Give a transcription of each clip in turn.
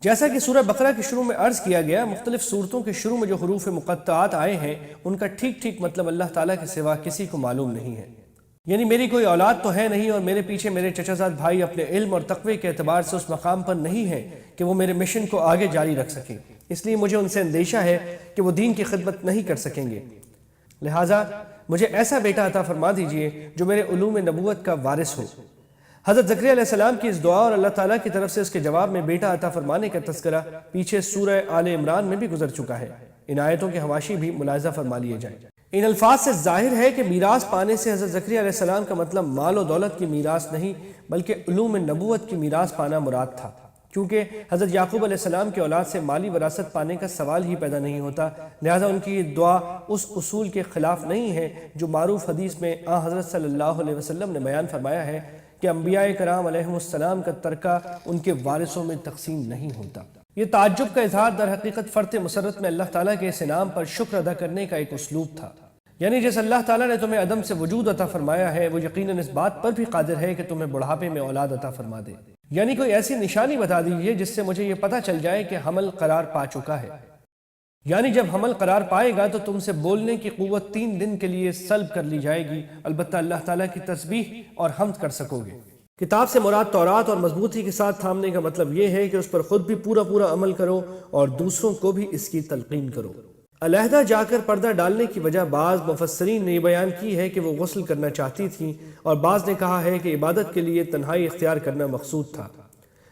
جیسا کہ سورہ بقرہ کے شروع میں عرض کیا گیا، مختلف صورتوں کے شروع میں جو حروف مقطعات آئے ہیں ان کا ٹھیک ٹھیک مطلب اللہ تعالیٰ کے سوا کسی کو معلوم نہیں ہے۔ یعنی میری کوئی اولاد تو ہے نہیں، اور میرے پیچھے میرے چچا زاد بھائی اپنے علم اور تقوی کے اعتبار سے اس مقام پر نہیں ہیں کہ وہ میرے مشن کو آگے جاری رکھ سکیں، اس لیے مجھے ان سے اندیشہ ہے کہ وہ دین کی خدمت نہیں کر سکیں گے۔ لہٰذا مجھے ایسا بیٹا عطا فرما دیجئے جو میرے علوم نبوت کا وارث ہو۔ حضرت زکریا علیہ السلام کی اس دعا اور اللہ تعالیٰ کی طرف سے اس کے جواب میں بیٹا عطا فرمانے کا تذکرہ پیچھے سورہ آل عمران میں بھی گزر چکا ہے۔ ان آیتوں کے حواشی بھی ملاحظہ فرما لیے جائیں۔ ان الفاظ سے ظاہر ہے کہ میراث پانے سے حضرت زکریا علیہ السلام کا مطلب مال و دولت کی میراث نہیں بلکہ علوم نبوت کی میراث پانا مراد تھا، کیونکہ حضرت یعقوب علیہ السلام کی اولاد سے مالی وراثت پانے کا سوال ہی پیدا نہیں ہوتا، لہذا ان کی یہ دعا اس اصول کے خلاف نہیں ہے جو معروف حدیث میں حضرت صلی اللہ علیہ وسلم نے بیان فرمایا ہے کہ انبیاء کرام علیہ السلام کا ترکہ ان کے وارثوں میں تقسیم نہیں ہوتا۔ یہ تعجب کا اظہار در حقیقت فرط مسرت میں اللہ تعالیٰ کے اس انعام پر شکر ادا کرنے کا ایک اسلوب تھا۔ یعنی جس اللہ تعالیٰ نے تمہیں عدم سے وجود عطا فرمایا ہے وہ یقیناً اس بات پر بھی قادر ہے کہ تمہیں بڑھاپے میں اولاد عطا فرما دے۔ یعنی کوئی ایسی نشانی بتا دیجئے جس سے مجھے یہ پتہ چل جائے کہ حمل قرار پا چکا ہے۔ یعنی جب حمل قرار پائے گا تو تم سے بولنے کی قوت 3 دن کے لیے سلب کر لی جائے گی، البتہ اللہ تعالیٰ کی تسبیح اور حمد کر سکو گے۔ کتاب سے مراد تورات اور مضبوطی کے ساتھ تھامنے کا مطلب یہ ہے کہ اس پر خود بھی پورا عمل کرو اور دوسروں کو بھی اس کی تلقین کرو۔ علیحدہ جا کر پردہ ڈالنے کی وجہ بعض مفسرین نے یہ بیان کی ہے کہ وہ غسل کرنا چاہتی تھیں، اور بعض نے کہا ہے کہ عبادت کے لیے تنہائی اختیار کرنا مقصود تھا۔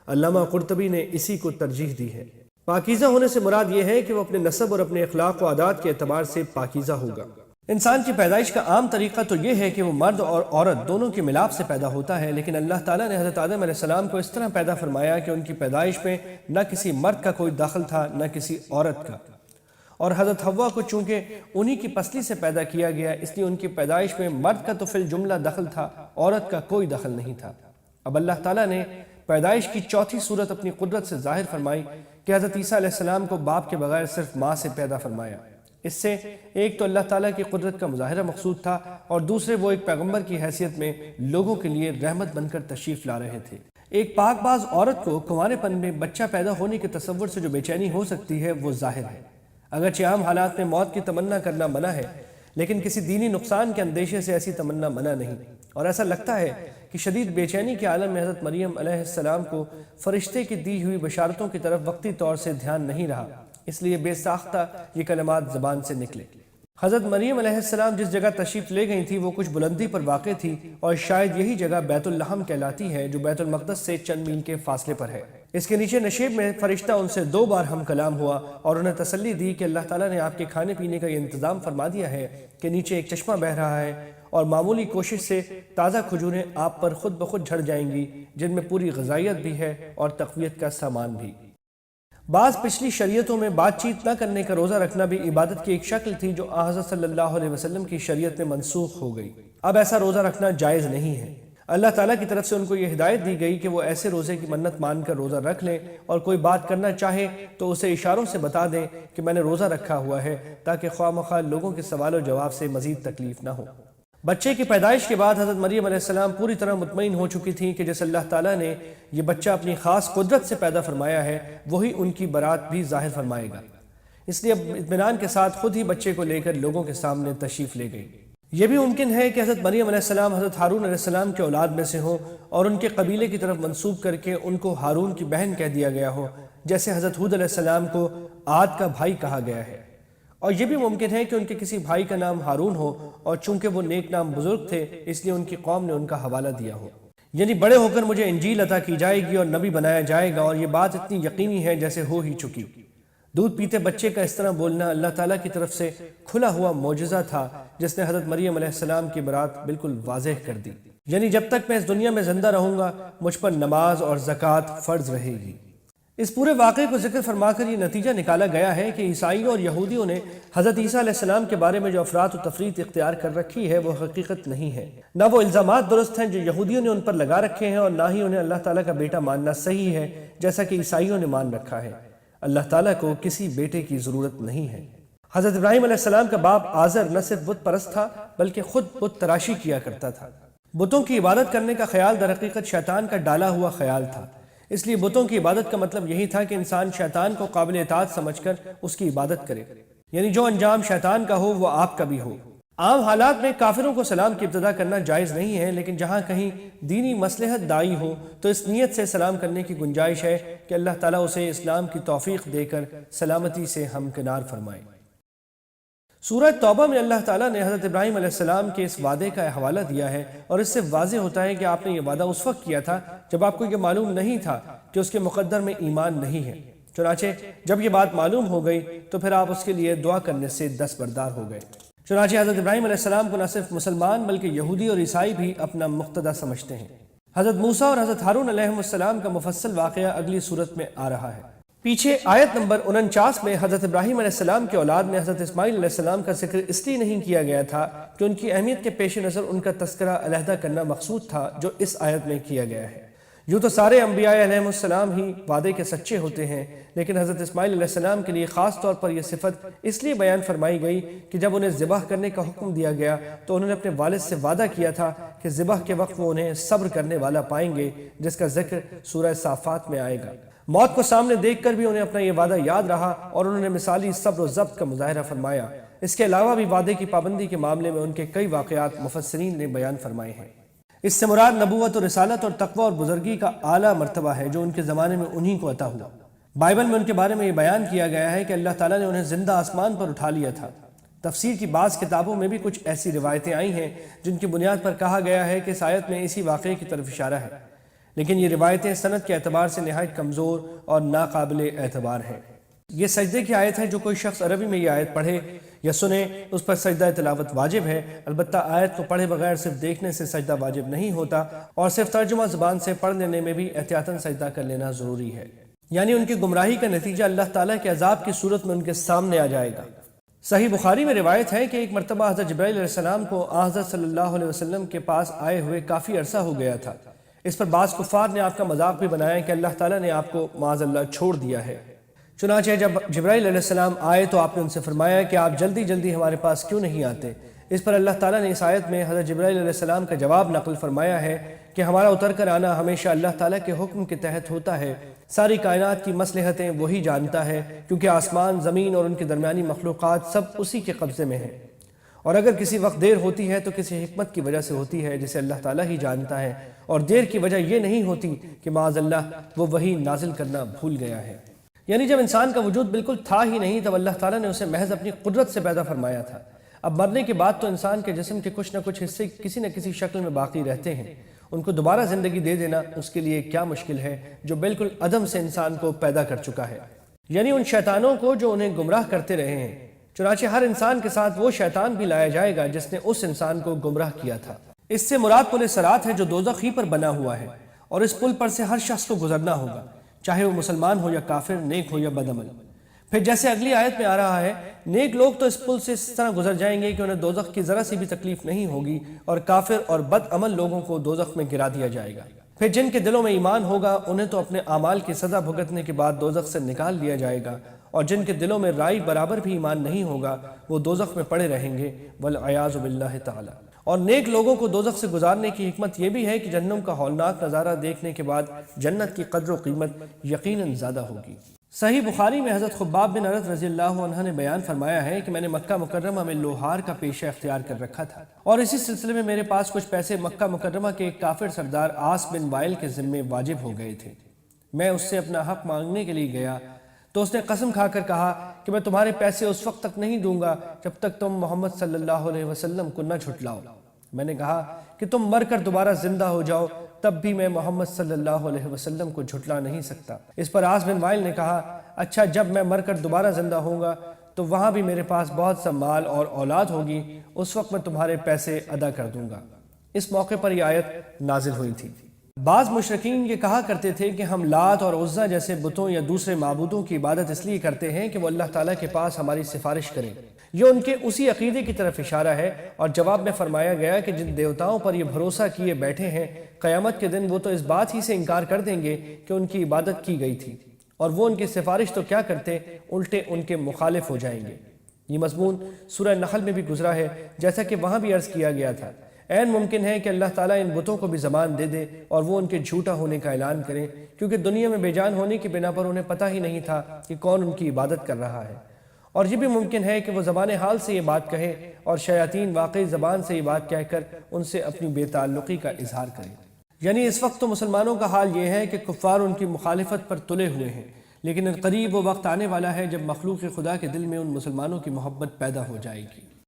علامہ قرطبی نے اسی کو ترجیح دی ہے۔ پاکیزہ ہونے سے مراد یہ ہے کہ وہ اپنے نسب اور اپنے اخلاق و عادات کے اعتبار سے پاکیزہ ہوگا۔ انسان کی پیدائش کا عام طریقہ تو یہ ہے کہ وہ مرد اور عورت دونوں کے ملاپ سے پیدا ہوتا ہے، لیکن اللہ تعالیٰ نے حضرت آدم علیہ السلام کو اس طرح پیدا فرمایا کہ ان کی پیدائش میں نہ کسی مرد کا کوئی دخل تھا نہ کسی عورت کا، اور حضرت حوا کو چونکہ انہی کی پسلی سے پیدا کیا گیا اس لیے ان کی پیدائش میں مرد کا تو فی الجملہ دخل تھا، عورت کا کوئی دخل نہیں تھا۔ اب اللہ تعالیٰ نے پیدائش کی چوتھی صورت اپنی قدرت سے ظاہر فرمائی کہ حضرت عیسیٰ علیہ السلام کو باپ کے بغیر صرف ماں سے پیدا فرمایا۔ اس سے ایک تو اللہ تعالیٰ کی قدرت کا مظاہرہ مقصود تھا، اور دوسرے وہ ایک پیغمبر کی حیثیت میں لوگوں کے لیے رحمت بن کر تشریف لا رہے تھے۔ ایک پاک باز عورت کو کنوارے پن میں بچہ پیدا ہونے کے تصور سے جو بے چینی ہو سکتی ہے وہ ظاہر ہے۔ اگرچہ عام حالات میں موت کی تمنا کرنا منع ہے، لیکن کسی دینی نقصان کے اندیشے سے ایسی تمنا منع نہیں، اور ایسا لگتا ہے کہ شدید بے چینی کے عالم میں حضرت مریم علیہ السلام کو فرشتے کی دی ہوئی بشارتوں کی طرف وقتی طور سے دھیان نہیں رہا، اس لیے بے ساختہ یہ کلمات زبان سے نکلے۔ حضرت مریم علیہ السلام جس جگہ تشریف لے گئی تھی وہ کچھ بلندی پر واقع تھی، اور شاید یہی جگہ بیت اللحم کہلاتی ہے جو بیت المقدس سے چند میل کے فاصلے پر ہے۔ اس کے نیچے نشیب میں فرشتہ ان سے 2 بار ہم کلام ہوا اور انہیں تسلی دی کہ اللہ تعالیٰ نے آپ کے کھانے پینے کا یہ انتظام فرما دیا ہے کہ نیچے ایک چشمہ بہہ رہا ہے، اور معمولی کوشش سے تازہ کھجوریں آپ پر خود بخود جھڑ جائیں گی، جن میں پوری غذائیت بھی ہے اور تقویت کا سامان بھی۔ بعض پچھلی شریعتوں میں بات چیت نہ کرنے کا روزہ رکھنا بھی عبادت کی ایک شکل تھی جو حضرت صلی اللہ علیہ وسلم کی شریعت میں منسوخ ہو گئی۔ اب ایسا روزہ رکھنا جائز نہیں ہے۔ اللہ تعالیٰ کی طرف سے ان کو یہ ہدایت دی گئی کہ وہ ایسے روزے کی منت مان کر روزہ رکھ لیں، اور کوئی بات کرنا چاہے تو اسے اشاروں سے بتا دیں کہ میں نے روزہ رکھا ہوا ہے، تاکہ خواہ مخواہ لوگوں کے سوال و جواب سے مزید تکلیف نہ ہو۔ بچے کی پیدائش کے بعد حضرت مریم علیہ السلام پوری طرح مطمئن ہو چکی تھیں کہ جس اللہ تعالیٰ نے یہ بچہ اپنی خاص قدرت سے پیدا فرمایا ہے وہی ان کی برات بھی ظاہر فرمائے گا، اس لیے اب اطمینان کے ساتھ خود ہی بچے کو لے کر لوگوں کے سامنے تشریف لے گئی۔ یہ بھی ممکن ہے کہ حضرت مریم علیہ السلام حضرت ہارون علیہ السلام کے اولاد میں سے ہوں، اور ان کے قبیلے کی طرف منسوب کر کے ان کو ہارون کی بہن کہہ دیا گیا ہو، جیسے حضرت ہود علیہ السلام کو عاد کا بھائی کہا گیا ہے۔ اور یہ بھی ممکن ہے کہ ان کے کسی بھائی کا نام ہارون ہو، اور چونکہ وہ نیک نام بزرگ تھے اس لیے ان کی قوم نے ان کا حوالہ دیا ہو۔ یعنی بڑے ہو کر مجھے انجیل عطا کی جائے گی اور نبی بنایا جائے گا، اور یہ بات اتنی یقینی ہے جیسے ہو ہی چکی۔ دودھ پیتے بچے کا اس طرح بولنا اللہ تعالیٰ کی طرف سے کھلا ہوا معجزہ تھا جس نے حضرت مریم علیہ السلام کی برات بالکل واضح کر دی۔ یعنی جب تک میں اس دنیا میں زندہ رہوں گا مجھ پر نماز اور زکوٰۃ فرض رہے گی۔ اس پورے واقعے کو ذکر فرما کر یہ نتیجہ نکالا گیا ہے کہ عیسائیوں اور یہودیوں نے حضرت عیسیٰ علیہ السلام کے بارے میں جو افراط و تفریط اختیار کر رکھی ہے وہ حقیقت نہیں ہے۔ نہ وہ الزامات درست ہیں جو یہودیوں نے ان پر لگا رکھے ہیں، اور نہ ہی انہیں اللہ تعالیٰ کا بیٹا ماننا صحیح ہے جیسا کہ عیسائیوں نے مان رکھا ہے۔ اللہ تعالیٰ کو کسی بیٹے کی ضرورت نہیں ہے۔ حضرت ابراہیم علیہ السلام کا باپ آزر نہ صرف بت پرست تھا بلکہ خود بت تراشی کیا کرتا تھا۔ بتوں کی عبادت کرنے کا خیال در حقیقت شیطان کا ڈالا ہوا خیال تھا، اس لیے بتوں کی عبادت کا مطلب یہی تھا کہ انسان شیطان کو قابل اطاعت سمجھ کر اس کی عبادت کرے، یعنی جو انجام شیطان کا ہو وہ آپ کا بھی ہو۔ عام حالات میں کافروں کو سلام کی ابتدا کرنا جائز نہیں ہے، لیکن جہاں کہیں دینی مصلحت داعی ہو تو اس نیت سے سلام کرنے کی گنجائش ہے کہ اللہ تعالیٰ اسے اسلام کی توفیق دے کر سلامتی سے ہمکنار فرمائے۔ سورہ توبہ میں اللہ تعالیٰ نے حضرت ابراہیم علیہ السلام کے اس وعدے کا حوالہ دیا ہے، اور اس سے واضح ہوتا ہے کہ آپ نے یہ وعدہ اس وقت کیا تھا جب آپ کو یہ معلوم نہیں تھا کہ اس کے مقدر میں ایمان نہیں ہے۔ چنانچہ جب یہ بات معلوم ہو گئی تو پھر آپ اس کے لیے دعا کرنے سے دستبردار ہو گئے۔ چنانچہ حضرت ابراہیم علیہ السلام کو نہ صرف مسلمان بلکہ یہودی اور عیسائی بھی اپنا مقتدی سمجھتے ہیں۔ حضرت موسیٰ اور حضرت ہارون علیہ السلام کا مفصل واقعہ اگلی صورت میں آ رہا ہے۔ پیچھے آیت نمبر 49 میں حضرت ابراہیم علیہ السلام کے اولاد میں حضرت اسماعیل علیہ السلام کا ذکر اس لیے نہیں کیا گیا تھا کہ ان کی اہمیت کے پیش نظر ان کا تذکرہ علیحدہ کرنا مقصود تھا، جو اس آیت میں کیا گیا ہے۔ یوں تو سارے انبیاء علیہ السلام ہی وعدے کے سچے ہوتے ہیں، لیکن حضرت اسماعیل علیہ السلام کے لیے خاص طور پر یہ صفت اس لیے بیان فرمائی گئی کہ جب انہیں ذبح کرنے کا حکم دیا گیا تو انہوں نے اپنے والد سے وعدہ کیا تھا کہ ذبح کے وقت وہ انہیں صبر کرنے والا پائیں گے، جس کا ذکر سورہ صافات میں آئے گا۔ موت کو سامنے دیکھ کر بھی انہیں اپنا یہ وعدہ یاد رہا اور انہوں نے مثالی صبر و ضبط کا مظاہرہ فرمایا۔ اس کے علاوہ بھی وعدے کی پابندی کے معاملے میں ان کے کئی واقعات مفسرین نے بیان فرمائے ہیں۔ اس سے مراد نبوت اور رسالت اور تقوی اور بزرگی کا اعلیٰ مرتبہ ہے جو ان کے زمانے میں انہی کو عطا ہوا۔ بائبل میں ان کے بارے میں یہ بیان کیا گیا ہے کہ اللہ تعالیٰ نے انہیں زندہ آسمان پر اٹھا لیا تھا۔ تفسیر کی بعض کتابوں میں بھی کچھ ایسی روایتیں آئی ہیں جن کی بنیاد پر کہا گیا ہے کہ اس آیت میں اسی واقعے کی طرف اشارہ ہے، لیکن یہ روایتیں سند کے اعتبار سے نہایت کمزور اور ناقابل اعتبار ہیں۔ یہ سجدے کی آیت ہے، جو کوئی شخص عربی میں یہ آیت پڑھے یا سنے اس پر سجدہ تلاوت واجب ہے۔ البتہ آیت کو پڑھے بغیر صرف دیکھنے سے سجدہ واجب نہیں ہوتا، اور صرف ترجمہ زبان سے پڑھ لینے میں بھی احتیاطاً سجدہ کر لینا ضروری ہے، یعنی ان کی گمراہی کا نتیجہ اللہ تعالیٰ کے عذاب کی صورت میں ان کے سامنے آ جائے گا۔ صحیح بخاری میں روایت ہے کہ ایک مرتبہ حضرت جبرائیل علیہ السلام کو حضرت صلی اللہ علیہ وسلم کے پاس آئے ہوئے کافی عرصہ ہو گیا تھا۔ اس پر بعض کفار نے آپ کا مذاق بھی بنایا کہ اللہ تعالیٰ نے آپ کو معاذ اللہ چھوڑ دیا ہے۔ چنانچہ جب جبرائیل علیہ السلام آئے تو آپ نے ان سے فرمایا کہ آپ جلدی جلدی ہمارے پاس کیوں نہیں آتے؟ اس پر اللہ تعالیٰ نے اس آیت میں حضرت جبرائیل علیہ السلام کا جواب نقل فرمایا ہے کہ ہمارا اتر کر آنا ہمیشہ اللہ تعالیٰ کے حکم کے تحت ہوتا ہے۔ ساری کائنات کی مصلحتیں وہی جانتا ہے، کیونکہ آسمان، زمین اور ان کے درمیانی مخلوقات سب اسی کے قبضے میں ہیں، اور اگر کسی وقت دیر ہوتی ہے تو کسی حکمت کی وجہ سے ہوتی ہے جسے اللہ تعالیٰ ہی جانتا ہے، اور دیر کی وجہ یہ نہیں ہوتی کہ معاذ اللہ وہ وحی نازل کرنا بھول گیا ہے۔ یعنی جب انسان کا وجود بالکل تھا ہی نہیں تب اللہ تعالیٰ نے اسے محض اپنی قدرت سے پیدا فرمایا تھا۔ اب مرنے کے بعد تو انسان کے جسم کے کچھ نہ کچھ حصے کسی نہ کسی شکل میں باقی رہتے ہیں، ان کو دوبارہ زندگی دے دینا اس کے لیے کیا مشکل ہے جو بالکل عدم سے انسان کو پیدا کر چکا ہے، یعنی ان شیطانوں کو جو انہیں گمراہ کرتے رہے ہیں۔ چنانچہ ہر انسان کے ساتھ وہ شیطان بھی لایا جائے گا جس نے اس انسان کو گمراہ کیا تھا۔ اس سے مراد پل صراط ہے جو دوزخ ہی پر بنا ہوا ہے، اور اس پل پر سے ہر شخص کو گزرنا ہوگا، چاہے وہ مسلمان ہو یا کافر، نیک ہو یا بدعمل۔ پھر جیسے اگلی آیت میں آ رہا ہے، نیک لوگ تو اس پل سے اس طرح گزر جائیں گے کہ انہیں دوزخ کی ذرا سی بھی تکلیف نہیں ہوگی، اور کافر اور بدعمل لوگوں کو دوزخ میں گرا دیا جائے گا۔ پھر جن کے دلوں میں ایمان ہوگا انہیں تو اپنے اعمال کی سزا بھگتنے کے بعد دوزخ سے نکال لیا جائے گا، اور جن کے دلوں میں رائی برابر بھی ایمان نہیں ہوگا وہ دوزخ میں پڑے رہیں گے، والعیاذ باللہ تعالی۔ اور نیک لوگوں کو دوزخ سے گزارنے کی حکمت یہ بھی ہے کہ جہنم کا ہولناک نظارہ دیکھنے کے بعد جنت کی قدر و قیمت یقیناً زیادہ ہوگی۔ صحیح بخاری میں حضرت خباب بن عرط رضی اللہ عنہ نے بیان فرمایا ہے کہ میں نے مکہ مکرمہ میں لوہار کا پیشہ اختیار کر رکھا تھا، اور اسی سلسلے میں میرے پاس کچھ پیسے مکہ مکرمہ کے ایک کافر سردار عاص بن وائل کے ذمے واجب ہو گئے تھے۔ میں اس سے اپنا حق مانگنے کے لیے گیا تو اس نے قسم کھا کر کہا کہ میں تمہارے پیسے اس وقت تک نہیں دوں گا جب تک تم محمد صلی اللہ علیہ وسلم کو نہ جھٹلاؤ۔ میں نے کہا کہ تم مر کر دوبارہ زندہ ہو جاؤ تب بھی میں محمد صلی اللہ علیہ وسلم کو جھٹلا نہیں سکتا۔ اس پر عاص بن وائل نے کہا، اچھا جب میں مر کر دوبارہ زندہ ہوں گا تو وہاں بھی میرے پاس بہت سا مال اور اولاد ہوگی، اس وقت میں تمہارے پیسے ادا کر دوں گا۔ اس موقع پر یہ آیت نازل ہوئی تھی۔ بعض مشرکین یہ کہا کرتے تھے کہ ہم لات اور عزا جیسے بتوں یا دوسرے معبودوں کی عبادت اس لیے کرتے ہیں کہ وہ اللہ تعالیٰ کے پاس ہماری سفارش کریں۔ یہ ان کے اسی عقیدے کی طرف اشارہ ہے، اور جواب میں فرمایا گیا کہ جن دیوتاؤں پر یہ بھروسہ کیے بیٹھے ہیں قیامت کے دن وہ تو اس بات ہی سے انکار کر دیں گے کہ ان کی عبادت کی گئی تھی، اور وہ ان کی سفارش تو کیا کرتے، الٹے ان کے مخالف ہو جائیں گے۔ یہ مضمون سورہ نحل میں بھی گزرا ہے، جیسا کہ وہاں بھی عرض کیا گیا تھا، عین ممکن ہے کہ اللہ تعالیٰ ان بتوں کو بھی زبان دے دے اور وہ ان کے جھوٹا ہونے کا اعلان کریں، کیونکہ دنیا میں بے جان ہونے کی بنا پر انہیں پتہ ہی نہیں تھا کہ کون ان کی عبادت کر رہا ہے۔ اور یہ بھی ممکن ہے کہ وہ زبان حال سے یہ بات کہے اور شیاطین واقعی زبان سے یہ بات کہہ کر ان سے اپنی بے تعلقی کا اظہار کریں۔ یعنی اس وقت تو مسلمانوں کا حال یہ ہے کہ کفار ان کی مخالفت پر تلے ہوئے ہیں، لیکن قریب وہ وقت آنے والا ہے جب مخلوق خدا کے دل میں ان مسلمانوں کی محبت پیدا ہو جائے گی۔